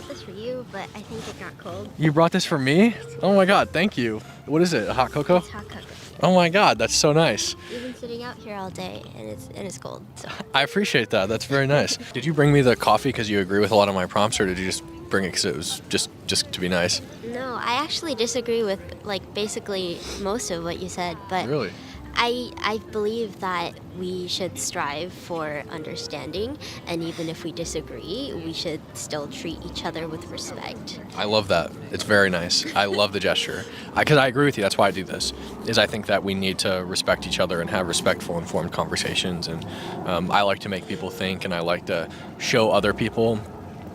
brought this for you, but I think it got cold. You brought this for me? Oh my God, thank you. What is it, a hot cocoa? It's hot cocoa. Oh my God, that's so nice. We've been sitting out here all day, and it's cold. So I appreciate that, that's very nice. Did you bring me the coffee because you agree with a lot of my prompts, or did you just bring it because it was just to be nice? no, I actually disagree with like basically most of what you said, but Really? I believe that we should strive for understanding, and even if we disagree, we should still treat each other with respect. I love that. It's very nice. I love the gesture. Because I agree with you. That's why I do this. Is I think that we need to respect each other and have respectful, informed conversations. And I like to make people think, and I like to show other people,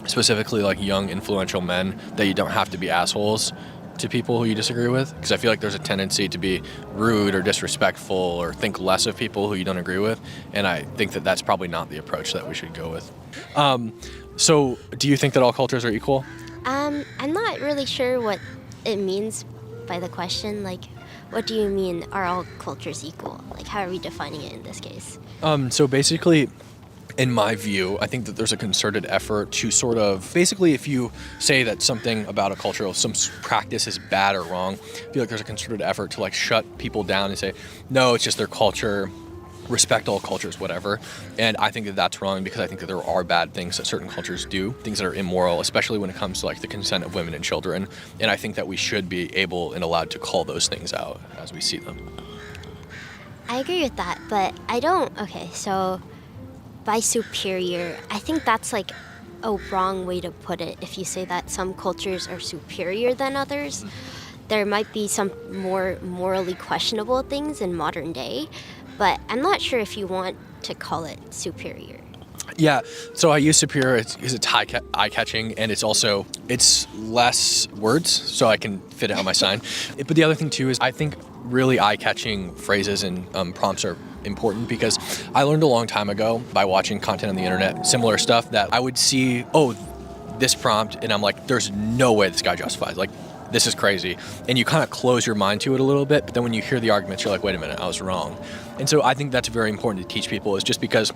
specifically like young, influential men, that you don't have to be assholes to people who you disagree with. Because I feel like there's a tendency to be rude or disrespectful or think less of people who you don't agree with. And I think that that's probably not the approach that we should go with. So do you think that all cultures are equal? I'm not really sure what it means by the question. Like, what do you mean, are all cultures equal? Like, how are we defining it in this case? So basically, in my view, I think that there's a concerted effort to sort of, basically if you say that something about a culture or some practice is bad or wrong, I feel like there's a concerted effort to like shut people down and say, no, it's just their culture, respect all cultures, whatever. And I think that that's wrong, because I think that there are bad things that certain cultures do, things that are immoral, especially when it comes to like the consent of women and children. And I think that we should be able and allowed to call those things out as we see them. I agree with that, but I don't. Okay, so by superior, I think that's like a wrong way to put it. If you say that some cultures are superior than others, there might be some more morally questionable things in modern day, but I'm not sure if you want to call it superior. Yeah, so I use superior because it's eye-catching, and it's less words, so I can fit it on my sign. But the other thing too is I think really eye-catching phrases and prompts are important, because I learned a long time ago by watching content on the internet, similar stuff, that I would see, oh, this prompt, and I'm like, there's no way this guy justifies, like, this is crazy. And you kind of close your mind to it a little bit, but then when you hear the arguments, you're like, wait a minute, I was wrong. And so I think that's very important to teach people, is just because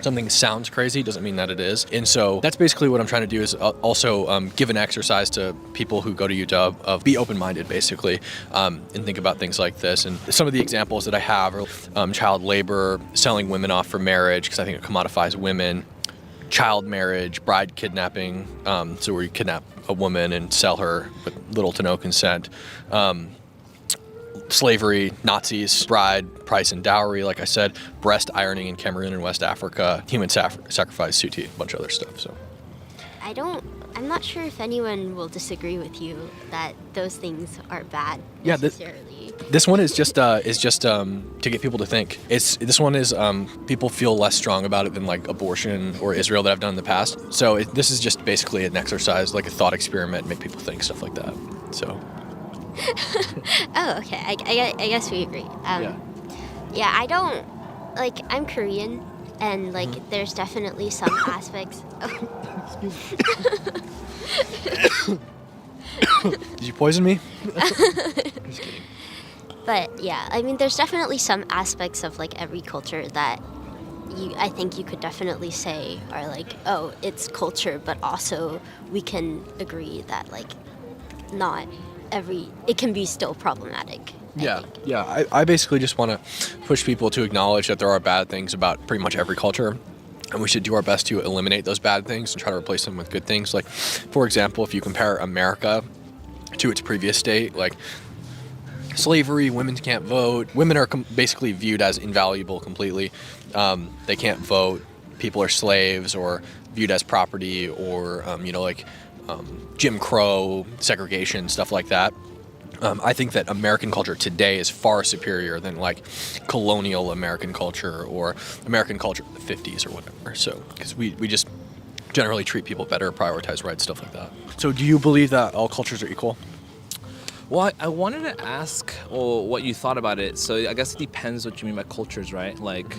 something sounds crazy doesn't mean that it is. And so that's basically what I'm trying to do, is also give an exercise to people who go to UW of be open-minded, basically, and think about things like this. And some of the examples that I have are child labor, selling women off for marriage, because I think it commodifies women, child marriage, bride kidnapping, so where you kidnap a woman and sell her with little to no consent, slavery, Nazis, bride, price and dowry, like I said, breast ironing in Cameroon and West Africa, human sacrifice, suti, a bunch of other stuff. So I'm not sure if anyone will disagree with you that those things are bad Yeah, necessarily. This one is just to get people to think. This one is people feel less strong about it than like abortion or Israel that I've done in the past. So this is just basically an exercise, like a thought experiment, make people think, stuff like that. So. Oh, okay. I guess we agree. Yeah, I don't, like, I'm Korean, and like there's definitely some aspects. Did you poison me? Just kidding. But yeah, I mean, there's definitely some aspects of like every culture that I think you could definitely say are like, oh, it's culture, but also we can agree that like not it can be still problematic. I basically just want to push people to acknowledge that there are bad things about pretty much every culture, and we should do our best to eliminate those bad things and try to replace them with good things. Like, for example, if you compare America to its previous state, like slavery, women can't vote, women are basically viewed as invaluable completely. They can't vote, people are slaves or viewed as property, or Jim Crow, segregation, stuff like that. I think that American culture today is far superior than like colonial American culture or American culture in the 50s or whatever. So, because we just generally treat people better, prioritize rights, stuff like that. So do you believe that all cultures are equal? Well, I wanted to ask what you thought about it. So I guess it depends what you mean by cultures, right? Like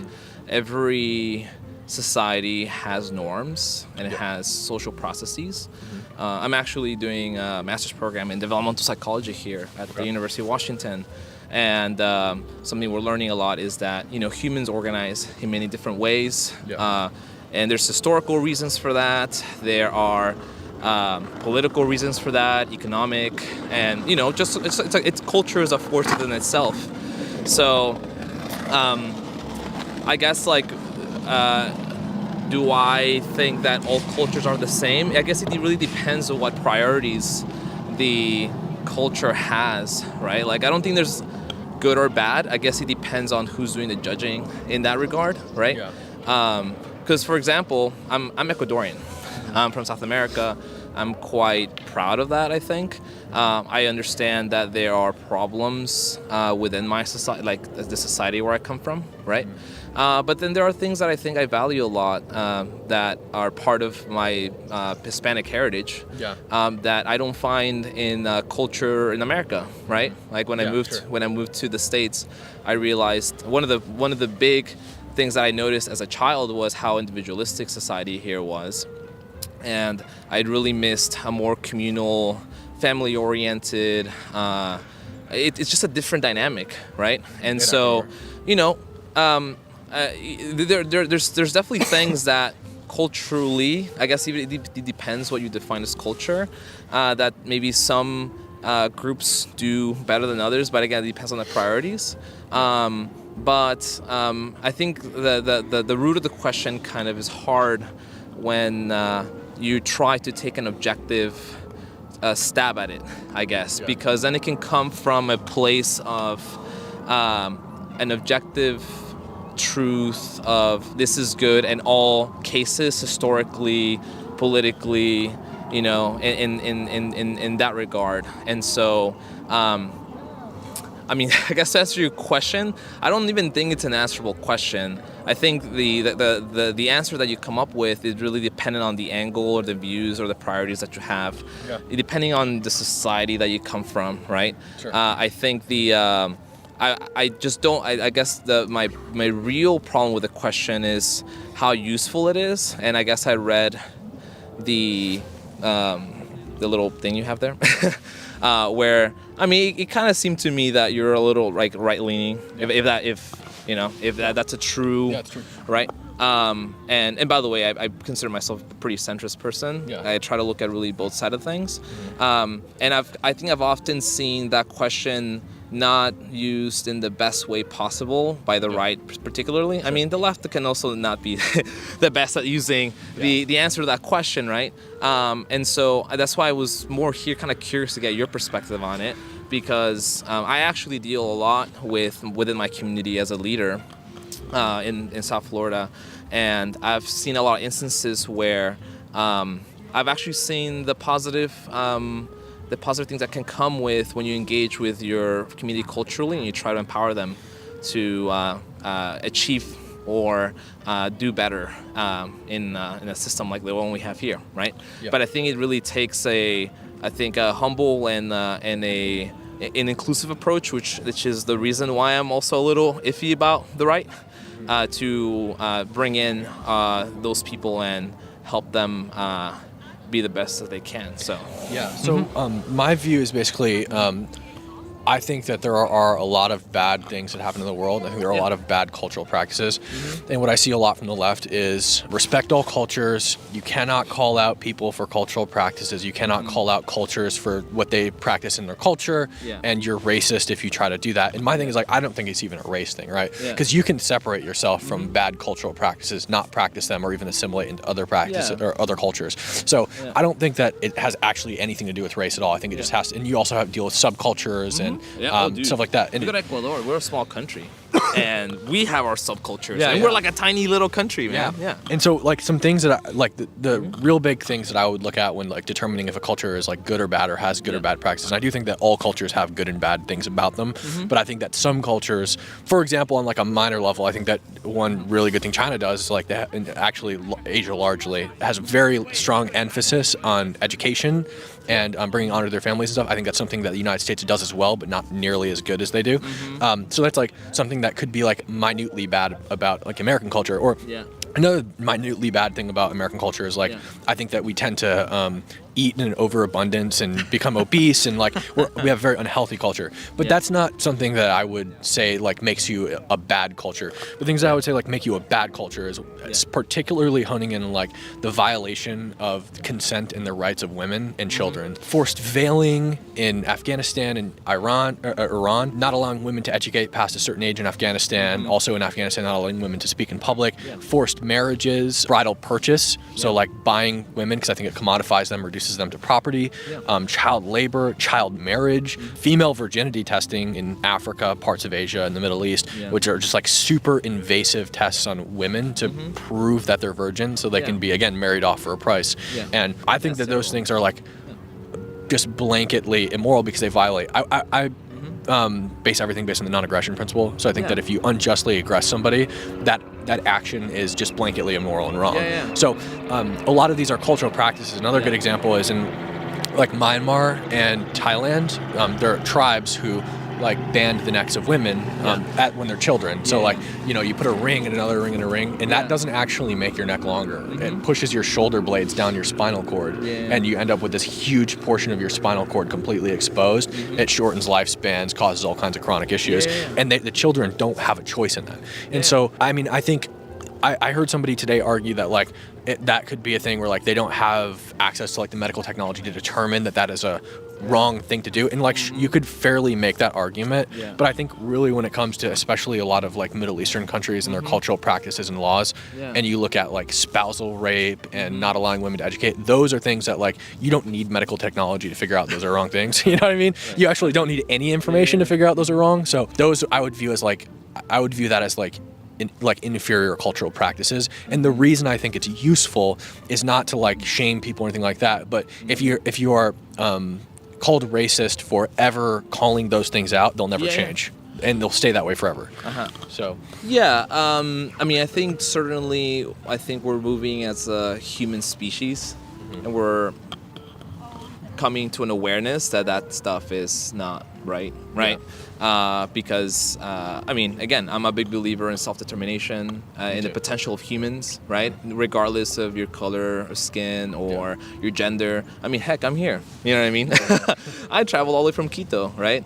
every society has norms and it has social processes. I'm actually doing a master's program in developmental psychology here at the University of Washington. And something we're learning a lot is that, humans organize in many different ways. And there's historical reasons for that. There are political reasons for that, economic, and just it's culture is a force within itself. So, I guess do I think that all cultures are the same? I guess it really depends on what priorities the culture has, right? I don't think there's good or bad. I guess it depends on who's doing the judging in that regard, right? Yeah. Because, for example, I'm Ecuadorian. I'm from South America. I'm quite proud of that, I think. I understand that there are problems within my society, the society where I come from, right? But then there are things that I think I value a lot that are part of my Hispanic heritage that I don't find in culture in America, right? When I moved to the States, I realized one of the big things that I noticed as a child was how individualistic society here was. And I'd really missed a more communal, family-oriented, it's just a different dynamic, right? And so, there's definitely things that culturally, I guess it depends what you define as culture, that maybe some groups do better than others, but again, it depends on the priorities. But I think the root of the question kind of is hard when you try to take an objective stab at it, I guess, because then it can come from a place of an objective truth of this is good in all cases, historically, politically, in that regard. And so, I guess to answer your question, I don't even think it's an answerable question. I think the answer that you come up with is really dependent on the angle or the views or the priorities that you have, depending on the society that you come from, right? Sure. I think I just don't. I guess my real problem with the question is how useful it is, and I guess I read the little thing you have there, where it kind of seemed to me that you're a little right leaning, if that's a true, yeah, it's true, right. And by the way, I consider myself a pretty centrist person. Yeah. I try to look at really both sides of things, and I think I've often seen that question not used in the best way possible by the right, particularly. Sure. The left can also not be the best at using the answer to that question, right? And so that's why I was more here kind of curious to get your perspective on it, because I actually deal a lot within my community as a leader in South Florida, and I've seen a lot of instances where I've actually seen the positive things that can come with when you engage with your community culturally and you try to empower them to achieve or do better in a system like the one we have here, right? Yeah. But I think it really takes a humble and an inclusive approach, which is the reason why I'm also a little iffy about the right, to bring in those people and help them be the best that they can. So my view is basically I think that there are a lot of bad things that happen in the world. I think there are a lot of bad cultural practices. And what I see a lot from the left is respect all cultures. You cannot call out people for cultural practices. You cannot call out cultures for what they practice in their culture. Yeah. And you're racist if you try to do that. And my thing is I don't think it's even a race thing, right? Because you can separate yourself from bad cultural practices, not practice them, or even assimilate into other practices or other cultures. So I don't think that it has actually anything to do with race at all. I think it just has to, and you also have to deal with subcultures and stuff like that. Look at Ecuador. We're a small country, and we have our subcultures. And we're like a tiny little country, man. Yeah. And so, some things that the real big things that I would look at when determining if a culture is good or bad or has good or bad practices. And I do think that all cultures have good and bad things about them. But I think that some cultures, for example, on a minor level, I think that one really good thing China does is actually Asia largely has a very strong emphasis on education and bringing honor to their families and stuff. I think that's something that the United States does as well, but not nearly as good as they do. So that's something that could be minutely bad about American culture. Or another minutely bad thing about American culture is I think that we tend to eat in an overabundance and become obese, and like we have a very unhealthy culture. But that's not something that I would say like makes you a bad culture. The things that I would say like make you a bad culture is particularly honing in on like the violation of consent and the rights of women and children, forced veiling in Afghanistan and Iran, not allowing women to educate past a certain age in Afghanistan, also in Afghanistan not allowing women to speak in public, forced marriages, bridal purchase, so like buying women because I think it commodifies them, reduces them to property, child labor, child marriage, female virginity testing in Africa, parts of Asia, and the Middle East, which are just like super invasive tests on women to prove that they're virgin so they can be, again, married off for a price. And I think that those things are like just blanketly immoral because they violate. I base everything based on the non-aggression principle. So I think that if you unjustly aggress somebody, that action is just blanketly immoral and wrong. So a lot of these are cultural practices. Another good example is in like Myanmar and Thailand, there are tribes who like band the necks of women when they're children. So like, you know, you put a ring and another ring and a ring, and that doesn't actually make your neck longer. It pushes your shoulder blades down your spinal cord, and you end up with this huge portion of your spinal cord completely exposed. It shortens lifespans, causes all kinds of chronic issues, and the children don't have a choice in that. And so, I mean, I think I heard somebody today argue that like that could be a thing where like they don't have access to like the medical technology to determine that is a wrong thing to do, and like you could fairly make that argument, but I think really when it comes to especially a lot of like Middle Eastern countries and their cultural practices and laws, and you look at like spousal rape and not allowing women to educate, those are things that like you don't need medical technology to figure out those are wrong things. You know what I mean? You actually don't need any information to figure out those are wrong. So those I would view that as like inferior cultural practices. And the reason I think it's useful is not to like shame people or anything like that, but if you are called racist for ever calling those things out, they'll never change, and they'll stay that way forever. So I mean, I think certainly we're moving as a human species, and we're coming to an awareness that stuff is not right. Because I mean, again, I'm a big believer in self-determination, in the potential of humans, right? Regardless of your color of skin or your gender. I mean, heck, I'm here. You know what I mean? I traveled all the way from Quito, right?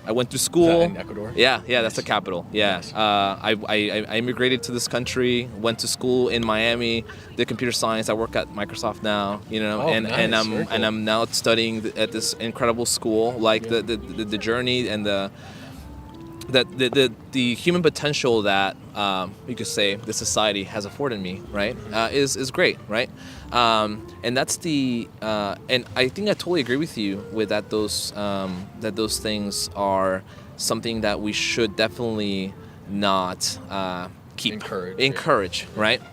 I went to school. In Ecuador? Yeah, that's the capital. Yeah. Nice. I immigrated to this country, went to school in Miami, did computer science. I work at Microsoft now, you know, and I'm now studying at this incredible school. Like the journey and the human potential that you could say the society has afforded me, right, is great, right? And that's and I think I totally agree with you with that those things are something that we should definitely not encourage, right?